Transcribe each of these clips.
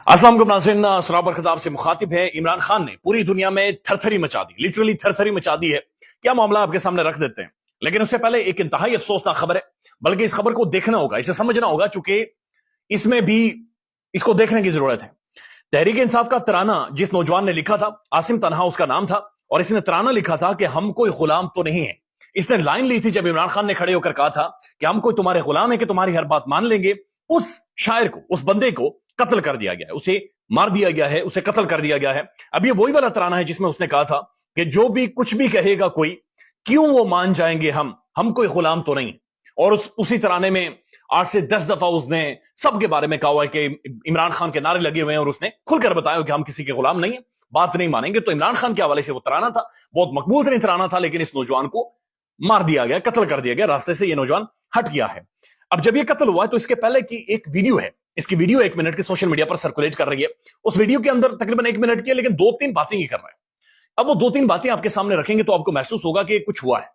अस्सलाम वालेकुम नाज़रीन, सराबर खिताब से मुखातिब है। इमरान खान ने पूरी दुनिया में थरथरी मचा दी, लिटरली थरथरी मचा दी है। क्या मामला आपके सामने रख देते हैं, लेकिन उससे पहले एक इंतहाई अफसोसनाक खबर है, बल्कि इस खबर को देखना होगा, इसे समझना होगा, चूंकि इसमें भी इसको देखने की जरूरत है। तहरीक इंसाफ का तराना जिस नौजवान ने लिखा था, आसिम तनहा उसका नाम था, और इसने तराना लिखा था कि हम कोई गुलाम तो नहीं है। इसने लाइन ली थी जब इमरान खान ने खड़े होकर कहा था कि हम कोई तुम्हारे गुलाम है कि तुम्हारी हर बात मान लेंगे। उस शायर को, उस बंदे को कत्ल कर दिया गया है, उसे मार दिया गया है, उसे कत्ल कर दिया गया है। अब ये वही वाला तराना है जिसमें उसने कहा था कि जो भी कुछ भी कहेगा कोई, क्यों वो मान जाएंगे, हम कोई गुलाम तो नहीं। और उसी तराने में 8 से 10 दफा उसने सबके बारे में कहा हुआ है कि इमरान खान के नारे लगे हुए हैं, और उसने खुलकर बताया कि हम किसी के गुलाम नहीं है, बात नहीं मानेंगे। तो इमरान खान के हवाले से वो तराना था, बहुत मकबूल तरीन तराना था, लेकिन इस नौजवान को मार दिया गया, कत्ल कर दिया गया, रास्ते से ये नौजवान हट गया है। अब जब ये कत्ल हुआ है तो इसके पहले की एक वीडियो है, इसकी वीडियो 1 मिनट की सोशल मीडिया पर सर्कुलेट कर रही है। उस वीडियो के अंदर तकरीबन 1 मिनट की है, लेकिन 2-3 बातें ही कर रहा है। अब वो 2-3 बातें आपके सामने रखेंगे तो आपको महसूस होगा कि कुछ हुआ है,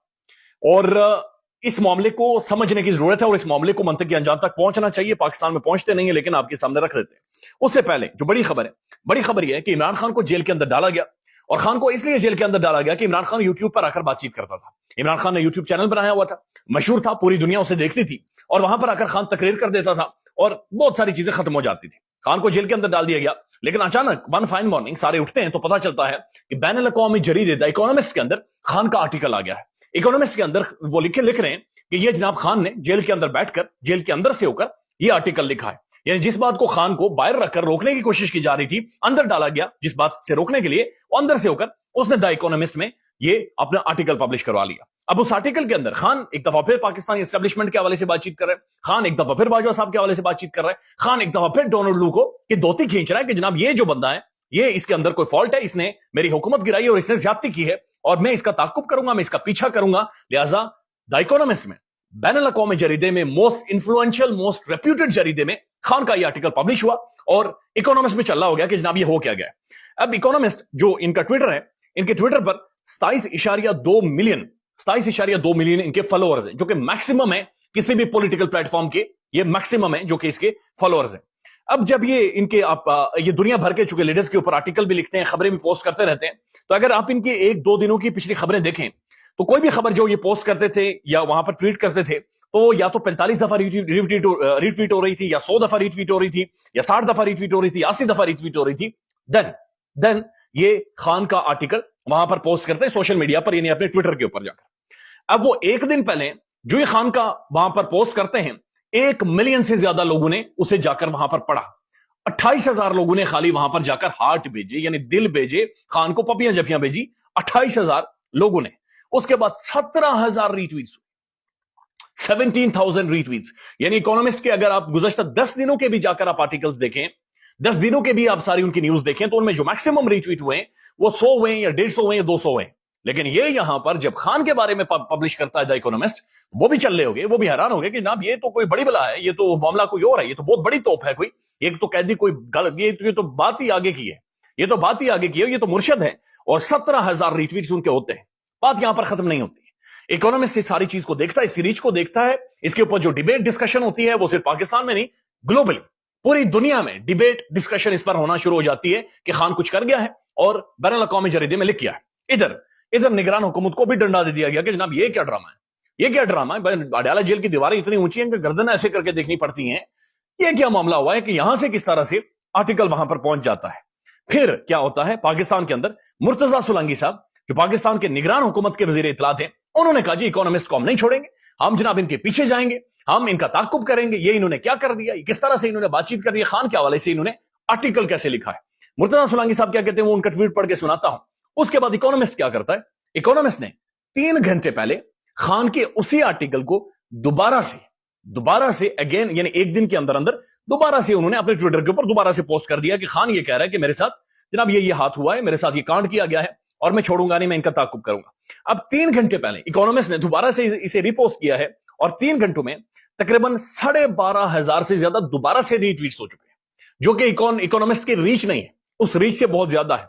और इस मामले को समझने की जरूरत है, और इस मामले को मंतकी अंजाम तक पहुंचना चाहिए। पाकिस्तान में पहुंचते नहीं है, लेकिन आपके सामने रख देते हैं। उससे पहले जो बड़ी खबर है, बड़ी खबर यह है कि इमरान खान को जेल के अंदर डाला गया, और खान को इसलिए जेल के अंदर डाला गया कि इमरान खान यूट्यूब पर आकर बातचीत करता था। इमरान खान ने यूट्यूब चैनल बनाया हुआ था, मशहूर था, पूरी दुनिया उसे देखती थी, और वहां पर आकर खान तकरीर कर देता था, और बहुत सारी चीजें खत्म हो जाती थी। खान को जेल के अंदर डाल दिया गया, लेकिन अचानक वन फाइन मॉर्निंग सारे उठते हैं तो पता चलता है कि बैनुल अक़वामी जरीदे द इकोनॉमिस्ट के अंदर खान का आर्टिकल आ गया है। इकोनॉमिस्ट के अंदर वो लिख रहे हैं कि ये जनाब खान ने जेल के अंदर बैठकर, जेल के अंदर से होकर ये आर्टिकल लिखा है। यानी जिस बात को खान को बाहर रखकर रोकने की कोशिश की जा रही थी, अंदर डाला गया, जिस बात से रोकने के लिए, वो अंदर से होकर उसने द इकोनॉमिस्ट में ये अपना आर्टिकल पब्लिश करवा लिया। अब उस आर्टिकल के अंदर खान एक दफा फिर पाकिस्तानी एस्टेब्लिशमेंट के हवाले से बातचीत कर रहे हैं, खान एक दफा फिर बाजवा साहब के हवाले से बातचीत कर रहे हैं, खान एक दफा फिर डोनाल्ड लू को कि धोती खींच रहा है कि जनाब ये जो बंदा है, ये इसके अंदर कोई फॉल्ट है, इसने मेरी हुकूमत गिराई और इसने ज्यादती की है, और मैं इसका ताकुब करूंगा, मैं इसका पीछा करूंगा। लिहाजा द इकोनॉमिस्ट में, बैनुल अक़वामी जरीदे में, मोस्ट इन्फ्लुएंशियल, मोस्ट रेप्यूटेड जरीदे में खान का ये आर्टिकल पब्लिश हुआ, और इकोनॉमिस्ट में चल रहा हो गया कि जनाब ये हो क्या गया। अब इकोनॉमिस्ट जो इनका ट्विटर है, इनके ट्विटर पर 27.2 मिलियन इनके फॉलोअर्स हैं, जो कि मैक्सिमम है किसी भी पॉलिटिकल प्लेटफॉर्म के, ये मैक्सिमम है जो कि इसके फॉलोअर्स हैं। अब जब ये इनके ये दुनिया भर के चुके लीडर्स के ऊपर आर्टिकल भी लिखते हैं, खबरें भी पोस्ट करते रहते हैं, तो अगर आप इनके 1-2 दिनों की पिछली खबरें देखें तो कोई भी खबर जो ये पोस्ट करते थे या वहां पर ट्वीट करते थे, तो या तो 45 दफा रीट्वीट हो रही थी, या 100 दफा रीट्वीट हो रही थी, या 60 दफा रीट्वीट हो रही थी, 80 दफा रीट्वीट हो रही थी। देन ये खान का आर्टिकल वहां पर पोस्ट करते हैं सोशल मीडिया पर, यानी अपने ट्विटर के ऊपर जाकर। अब वो एक दिन पहले जो ये खान का वहां पर पोस्ट करते हैं, 1 मिलियन से ज्यादा लोगों ने उसे जाकर वहां पर पढ़ा। 28,000 लोगों ने खाली वहां पर जाकर हार्ट भेजे, यानी दिल भेजे, खान को पपियां जफियां भेजी, 28,000 लोगों ने। उसके बाद 17,000 रीट्वीट्स, 17,000 रीट्वीट्स। यानी इकोनॉमिस्ट के अगर आप गुज़श्ता 10 दिनों के भी जाकर आप आर्टिकल्स देखें, 10 दिनों के भी आप सारी उनकी न्यूज देखें, तो उनमें जो मैक्सिमम रीट्वीट हुए वो 100 हुए या 150 हुए या 200 हुए। लेकिन ये यहां पर जब खान के बारे में पब्लिश करता है द इकोनॉमिस्ट, वो भी चल रहे होंगे, वो भी हैरान हो गए कि जनाब ये तो कोई बड़ी बला है, ये तो मामला कोई और है, ये तो बहुत बड़ी तोप है कोई, ये तो कैदी कोई गलत, ये तो बात ही आगे की है, ये तो बात ही आगे की है, ये तो मुर्शद है। और 17,000 रीट्वीट्स उनके होते हैं। बात यहां पर खत्म नहीं होती। इकोनॉमिस्ट इस सारी चीज को देखता है, इस सीरीज को देखता है, इसके ऊपर जो डिबेट डिस्कशन होती है वो सिर्फ पाकिस्तान में नहीं, ग्लोबली पूरी दुनिया में डिबेट डिस्कशन इस पर होना शुरू हो जाती है कि खान कुछ कर गया है, और बैनुल अक़वामी जरीदे में लिख गया है। इधर निगरान हुकूमत को भी डंडा दे दिया गया कि जनाब ये क्या ड्रामा है, ये क्या ड्रामा है। अडयाला जेल की दीवारें इतनी ऊंची हैं कि गर्दन ऐसे करके देखनी पड़ती हैं। ये क्या मामला हुआ है कि यहां से किस तरह से आर्टिकल वहां पर पहुंच जाता है। फिर क्या होता है पाकिस्तान के अंदर, मुर्तजा सुलंगी साहब जो पाकिस्तान के निगरान हुकूमत के वजीर इत्तलात हैं, उन्होंने कहा जी इकोनॉमिस्ट को हम नहीं छोड़ेंगे, हम जनाब इनके पीछे जाएंगे, हम इनका ताकुब करेंगे, ये इन्होंने क्या कर दिया, किस तरह से इन्होंने बातचीत कर दी, खान के हवाले से इन्होंने आर्टिकल कैसे लिखा है। मुर्तजा सुलंगी साहब क्या कहते हैं, वो उनका ट्वीट पढ़ के सुनाता हूं। उसके बाद इकोनॉमिस्ट क्या करता है, इकोनॉमिस्ट ने 3 घंटे पहले खान के उसी आर्टिकल को दोबारा से अगेन, यानी एक दिन के अंदर दोबारा से उन्होंने अपने ट्विटर के ऊपर दोबारा से पोस्ट कर दिया कि खान ये कह रहा है कि मेरे साथ जनाब ये हाथ हुआ है, मेरे साथ ये कांड किया गया है, और मैं छोड़ूंगा नहीं, मैं इनका ताकुब करूंगा। अब 3 घंटे पहले इकोनॉमिस्ट ने दोबारा से इसे रिपोस्ट किया है, और 3 घंटों में तकरीबन 12,500 से ज्यादा दोबारा से रीट्वीट्स हो चुके हैं, जो कि इकोनॉमिस्ट की रीच नहीं है, उस रीच से बहुत ज्यादा है।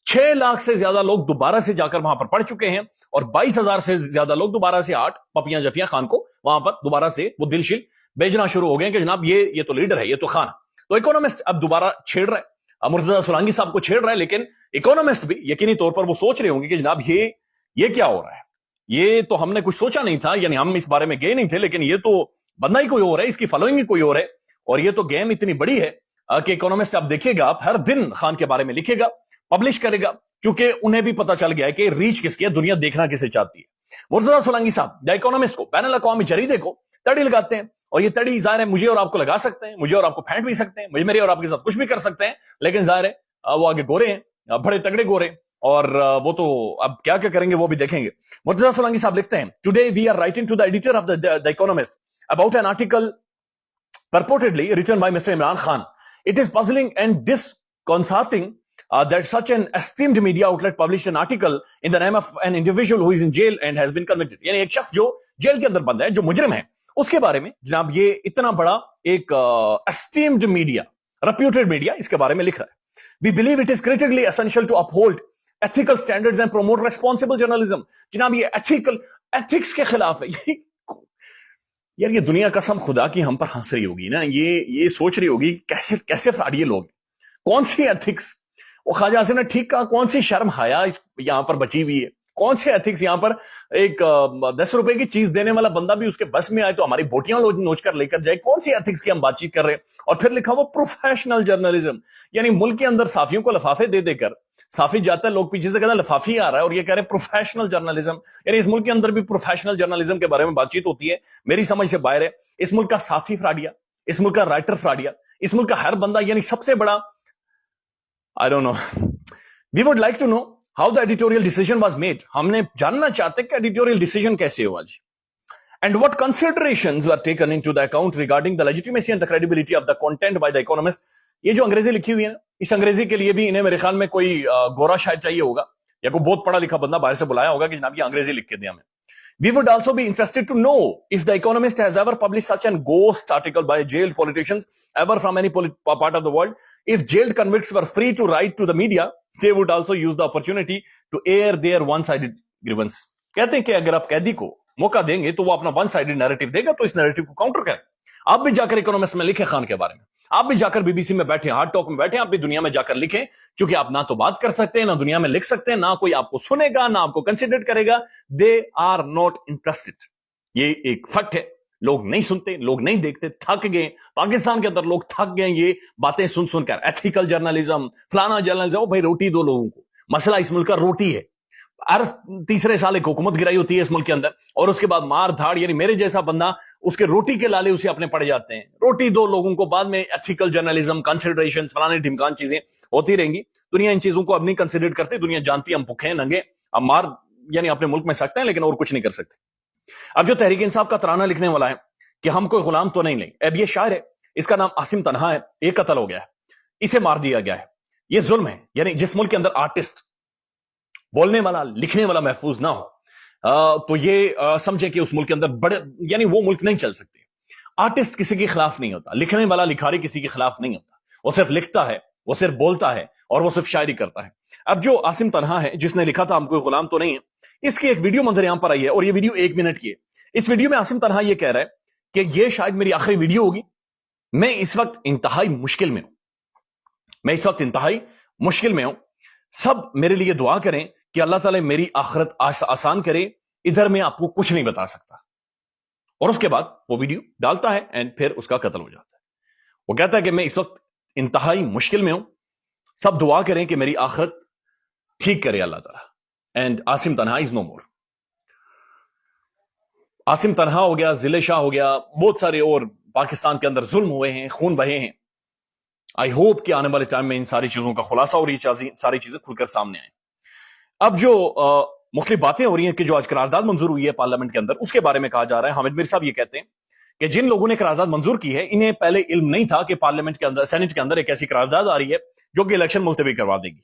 6 लाख से ज्यादा लोग दोबारा से जाकर वहां पर पढ़ चुके हैं, और 22,000 से ज्यादा लोग दोबारा से 8 पपियां जफियां खान को वहां पर दोबारा से वो दिलशिल भेजना शुरू हो गए कि जनाब ये तो लीडर है, ये तो खान। تو इकोनॉमिस्ट अब दोबारा छेड़ रहा है, मुर्तजा सुलांगी साहब को छेड़ रहा है, लेकिन इकोनॉमिस्ट भी यकीनी तौर पर वो सोच रहे होंगे कि जनाब ये क्या हो रहा है, ये तो हमने कुछ सोचा नहीं था, यानी हम इस बारे में गए नहीं थे, लेकिन ये तो बंदा ही कोई और है, इसकी फॉलोइंग ही कोई और है, और ये तो गेम इतनी बड़ी है कि इकोनॉमिस्ट आप देखिएगा, आप हर दिन खान के बारे में लिखेगा, पब्लिश करेगा, क्योंकि उन्हें भी पता चल गया है कि रीच किसकी है, दुनिया देखना किसे चाहती है। मुर्तजा सुलांगी साहब द इकोनॉमिस्ट को, बैनुल अक़वामी जरीदे को तड़ी लगाते हैं, और ये तड़ी जाहिर है मुझे और आपको लगा सकते हैं, मुझे और आपको फेंट भी सकते हैं, मुझे मेरे और आपके साथ कुछ भी कर सकते हैं, लेकिन जाहिर है वो आगे गोरे हैं, बड़े तगड़े गोरे, और वो तो अब क्या क्या करेंगे वो भी देखेंगे। मुर्तजा सुलांगी साहब लिखते हैं, today we are writing to the editor of the Economist about an article purportedly written by Mr. Imran Khan. It is puzzling and disconcerting that such an esteemed media outlet published an article in the name of an individual who is in jail and has been convicted. यानी एक शख्स जो jail के अंदर बंद है, जो मुजरिम है, उसके बारे में जनाब ये इतना बड़ा एक esteemed media, reputed media इसके बारे में लिख रहा है। We believe it is critically essential to uphold ethical standards and promote responsible journalism. जनाब ये ethics के खिलाफ है। यार ये दुनिया कसम खुदा की हम पर हंस रही होगी ना, ये सोच रही होगी कैसे कैसे फ्रॉड ये लोग, कौन सी एथिक्स, वो ख्वाजा आसिम ने ठीक कहा, कौन सी शर्म हया इस यहां पर बची हुई है, कौन से एथिक्स यहां पर एक 10 रुपए की चीज देने वाला बंदा भी उसके बस में आए तो हमारी बोटियां नोच कर लेकर जाए, कौन सी एथिक्स की हम बातचीत कर रहे हैं। और फिर लिखा हुआ प्रोफेशनल जर्नलिज्म, यानी मुल्क के अंदर साफियों को लफाफे दे देकर, साफी जाता है, लोग पीछे से कहते हैं लफाफी आ रहा है, और ये कह रहे हैं प्रोफेशनल जर्नलिज्म, यानी इस मुल्क के अंदर भी प्रोफेशनल जर्नलिज्म के बारे में बातचीत होती है। मेरी समझ से बाहर है। इस मुल्क का साफी फ्राडिया, इस मुल्क का राइटर फ्राडिया, इस मुल्क का हर बंदा, यानी सबसे बड़ा I don't know, we would like to know how the editorial decision was made. हमने जानना चाहते कि एडिटोरियल डिसीजन कैसे हुआ जी, and what considerations were taken into the account regarding the legitimacy and the credibility of the content by the Economist। ये जो अंग्रेजी लिखी हुई है ना, इस अंग्रेजी के लिए भी इन्हें मेरे ख्याल में कोई गोरा शायद चाहिए होगा, या कोई बहुत पढ़ा लिखा बंदा बाहर से बुलाया होगा कि जनाब ये अंग्रेजी लिख के दे हमें। We would also be interested to know if the Economist has ever published such a ghost article by jailed politicians ever from any part of the world. If jailed convicts were free to write to the media, they would also use the opportunity to air their one-sided grievance। कहते हैं कि अगर आप कैदी को मौका देंगे तो वो अपना वन साइडेड नैरेटिव देगा, तो इस नैरेटिव को काउंटर करें। आप भी जाकर इकोनॉमिस्ट में लिखें खान के बारे में, आप भी जाकर बीबीसी में बैठे, हार्ड टॉक में बैठे, आप भी दुनिया में जाकर लिखें, क्योंकि आप ना तो बात कर सकते हैं, ना दुनिया में लिख सकते हैं, ना कोई आपको सुनेगा, ना आपको कंसिडर करेगा। दे आर नॉट इंटरेस्टेड, ये एक फैक्ट है। लोग नहीं सुनते, लोग नहीं देखते, थक गए। पाकिस्तान के अंदर लोग थक गए ये बातें सुन सुनकर, एथिकल जर्नलिज्म, फलाना जर्नलिज्म। भाई रोटी दो लोगों को, मसला इस मुल्क का रोटी है। हर तीसरे साल एक हुकूमत गिराई होती है इस मुल्क के अंदर, और उसके बाद मार धाड़, यानी मेरे जैसा बंदा उसके रोटी के लाले उसे अपने पड़ जाते हैं। रोटी दो लोगों को, बाद में एथिकल जर्नलिज्म, कंसिडरेशन, फलाने ढिमकान चीजें होती रहेंगी। दुनिया इन चीजों को अब नहीं कंसिडर करते। दुनिया जानती है हम भूखे हैं, नंगे, हम मार यानी अपने मुल्क में सकते हैं, लेकिन और कुछ नहीं कर सकते। अब जो तहरीक इंसाफ का तराना लिखने वाला है कि हम कोई गुलाम तो नहीं लेंगे, अब ये शायर है, इसका नाम आसिम तन्हा है, एक कत्ल हो गया है, इसे मार दिया गया है, ये जुल्म है। यानी जिस मुल्क के अंदर आर्टिस्ट, बोलने वाला, लिखने वाला महफूज ना हो, तो ये समझे कि उस मुल्क के अंदर बड़े, यानी वो मुल्क नहीं चल सकते। आर्टिस्ट किसी के खिलाफ नहीं होता, लिखने वाला, लिखारी किसी के खिलाफ नहीं होता, वो सिर्फ लिखता है, वो सिर्फ बोलता है, और वो सिर्फ शायरी करता है। अब जो आसिम तन्हा है, जिसने लिखा था हम कोई गुलाम तो नहीं है, इसकी एक वीडियो मंजर यहां पर आई है, और ये वीडियो 1 मिनट की है। इस वीडियो में आसिम तन्हा ये कह रहा है कि ये शायद मेरी आखिरी वीडियो होगी, मैं इस वक्त इंतहाई मुश्किल में हूं, मैं इस वक्त इंतहाई मुश्किल में हूं, सब मेरे लिए दुआ करें कि अल्लाह ताला मेरी आखिरत आसान करे, इधर मैं आपको कुछ नहीं बता सकता। और उसके बाद वो वीडियो डालता है एंड फिर उसका कत्ल हो जाता है। वो कहता है कि मैं इस वक्त इंतहाई मुश्किल में हूं, सब दुआ करें कि मेरी आखिरत ठीक करे अल्लाह ताला। एंड आसिम तन्हा इज नो मोर। आसिम तन्हा हो गया, जिले शाह हो गया, बहुत सारे और पाकिस्तान के अंदर जुल्म हुए हैं, खून बहे हैं। आई होप कि आने वाले टाइम में इन सारी चीजों का खुलासा और ये सारी चीजें खुलकर सामने आए। अब जो मुख्तलिफ बातें हो रही हैं कि जो आज करारदाद मंजूर हुई है पार्लियामेंट के अंदर, उसके बारे में कहा जा रहा है। हामिद मीर साहब ये कहते हैं कि जिन लोगों ने करारदाद मंजूर की है, इन्हें पहले इल्म नहीं था कि पार्लियामेंट के अंदर, सेनेट के अंदर एक ऐसी करारदाद आ रही है जो कि इलेक्शन मुलतवी करवा देगी।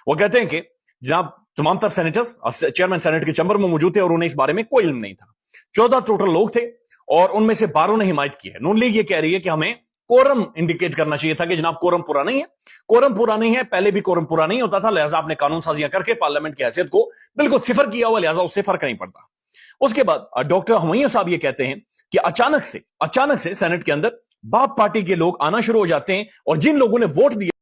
वो कहते हैं कि जनाब तमाम तर सेनेटर्स और चेयरमैन सेनेट के चैम्बर में मौजूद थे और उन्हें इस बारे में कोई इल्म नहीं था। 14 टोटल लोग थे और उनमें से 12 ने हिमायत की है। नून लीग ये कह रही है कि हमें कोरम इंडिकेट करना चाहिए था कि जनाब कोरम पूरा नहीं है, कोरम पूरा नहीं है, पहले भी कोरम पूरा नहीं होता था, लिहाजा आपने कानून साजियां करके पार्लियामेंट की हैसियत को बिल्कुल सिफर किया हुआ, लिहाजा उससे फर्क नहीं पड़ता। उसके बाद डॉक्टर हुमैया साहब ये कहते हैं कि अचानक से सेनेट के अंदर बाप पार्टी के लोग आना शुरू हो जाते हैं और जिन लोगों ने वोट दिया